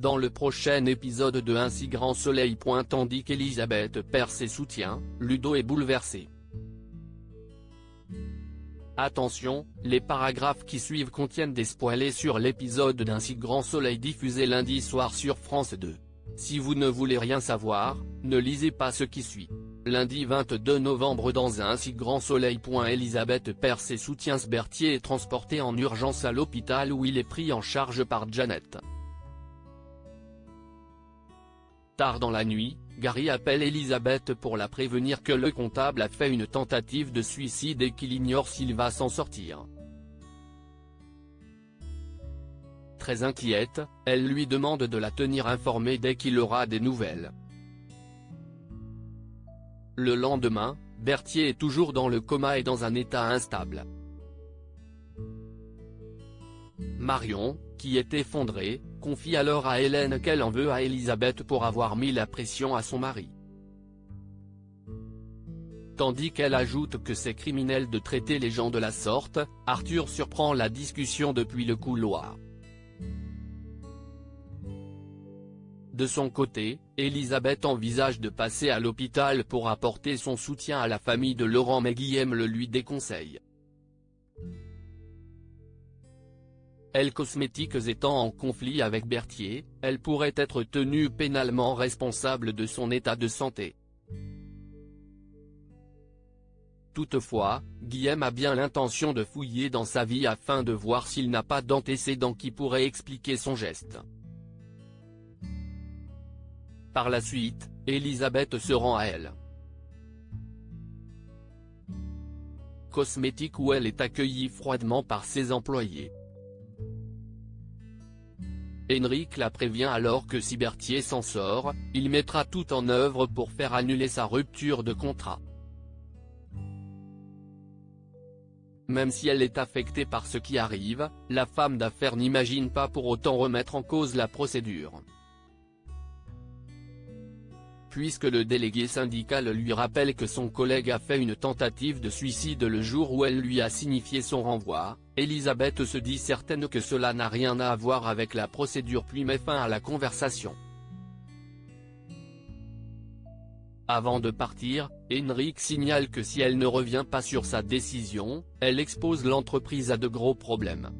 dans le prochain épisode de Un si grand soleil. Tandis qu'Elisabeth perd ses soutiens, Ludo est bouleversé. Attention, les paragraphes qui suivent contiennent des spoilers sur l'épisode d'Un si grand soleil diffusé lundi soir sur France 2. Si vous ne voulez rien savoir, ne lisez pas ce qui suit. Lundi 22 novembre dans Un si grand soleil. Elisabeth perd ses soutiens. Berthier est transporté en urgence à l'hôpital où il est pris en charge par Janet. Tard dans la nuit, Gary appelle Elisabeth pour la prévenir que le comptable a fait une tentative de suicide et qu'il ignore s'il va s'en sortir. Très inquiète, elle lui demande de la tenir informée dès qu'il aura des nouvelles. Le lendemain, Berthier est toujours dans le coma et dans un état instable. Marion, qui est effondrée, confie alors à Hélène qu'elle en veut à Elisabeth pour avoir mis la pression à son mari. Tandis qu'elle ajoute que c'est criminel de traiter les gens de la sorte, Arthur surprend la discussion depuis le couloir. De son côté, Elisabeth envisage de passer à l'hôpital pour apporter son soutien à la famille de Laurent mais Guillaume le lui déconseille. Elle cosmétiques étant en conflit avec Berthier, elle pourrait être tenue pénalement responsable de son état de santé. Toutefois, Guillaume a bien l'intention de fouiller dans sa vie afin de voir s'il n'a pas d'antécédents qui pourraient expliquer son geste. Par la suite, Elisabeth se rend à elle. Cosmétique où elle est accueillie froidement par ses employés. Henrik la prévient alors que si Berthier s'en sort, il mettra tout en œuvre pour faire annuler sa rupture de contrat. Même si elle est affectée par ce qui arrive, la femme d'affaires n'imagine pas pour autant remettre en cause la procédure. Puisque le délégué syndical lui rappelle que son collègue a fait une tentative de suicide le jour où elle lui a signifié son renvoi, Elisabeth se dit certaine que cela n'a rien à voir avec la procédure puis met fin à la conversation. Avant de partir, Henrik signale que si elle ne revient pas sur sa décision, elle expose l'entreprise à de gros problèmes.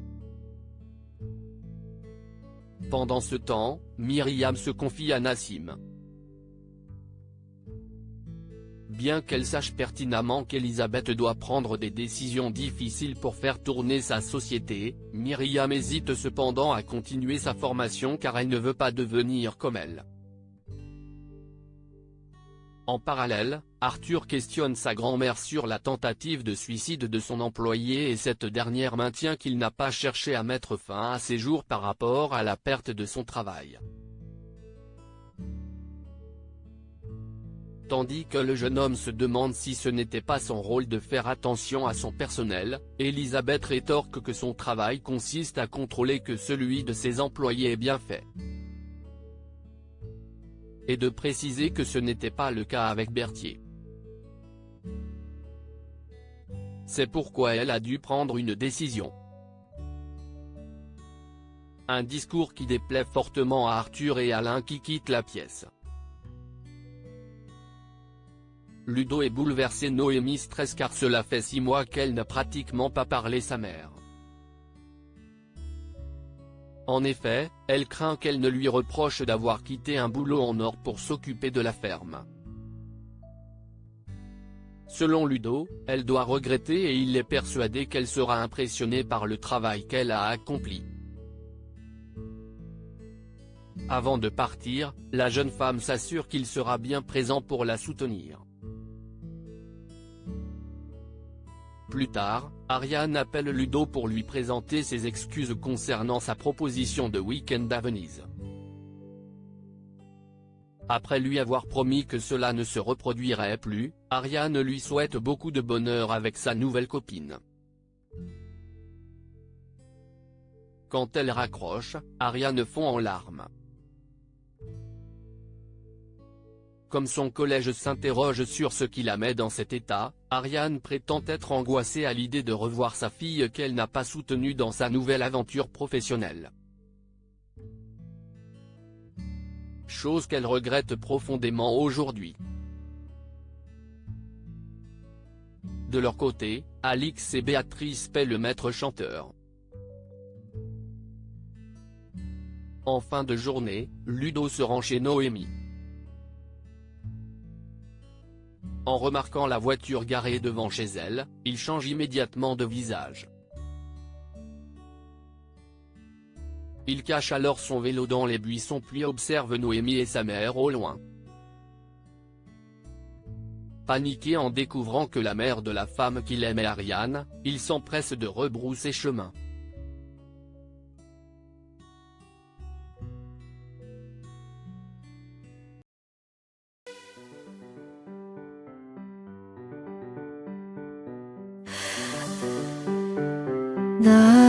Pendant ce temps, Myriam se confie à Nassim. Bien qu'elle sache pertinemment qu'Elisabeth doit prendre des décisions difficiles pour faire tourner sa société, Myriam hésite cependant à continuer sa formation car elle ne veut pas devenir comme elle. En parallèle, Arthur questionne sa grand-mère sur la tentative de suicide de son employé et cette dernière maintient qu'il n'a pas cherché à mettre fin à ses jours par rapport à la perte de son travail. Tandis que le jeune homme se demande si ce n'était pas son rôle de faire attention à son personnel, Elisabeth rétorque que son travail consiste à contrôler que celui de ses employés est bien fait. Et de préciser que ce n'était pas le cas avec Berthier. C'est pourquoi elle a dû prendre une décision. Un discours qui déplaît fortement à Arthur et Alain qui quittent la pièce. Ludo est bouleversé. Noémie stresse car cela fait 6 mois qu'elle n'a pratiquement pas parlé sa mère. En effet, elle craint qu'elle ne lui reproche d'avoir quitté un boulot en or pour s'occuper de la ferme. Selon Ludo, elle doit regretter et il est persuadé qu'elle sera impressionnée par le travail qu'elle a accompli. Avant de partir, la jeune femme s'assure qu'il sera bien présent pour la soutenir. Plus tard, Ariane appelle Ludo pour lui présenter ses excuses concernant sa proposition de week-end à Venise. Après lui avoir promis que cela ne se reproduirait plus, Ariane lui souhaite beaucoup de bonheur avec sa nouvelle copine. Quand elle raccroche, Ariane fond en larmes. Comme son collège s'interroge sur ce qui la met dans cet état, Ariane prétend être angoissée à l'idée de revoir sa fille qu'elle n'a pas soutenue dans sa nouvelle aventure professionnelle. chose qu'elle regrette profondément aujourd'hui. De leur côté, Alix et Béatrice paient le maître chanteur. En fin de journée, Ludo se rend chez Noémie. En remarquant la voiture garée devant chez elle, il change immédiatement de visage. Il cache alors son vélo dans les buissons puis observe Noémie et sa mère au loin. Paniqué en découvrant que la mère de la femme qu'il aime est Ariane, il s'empresse de rebrousser chemin. 나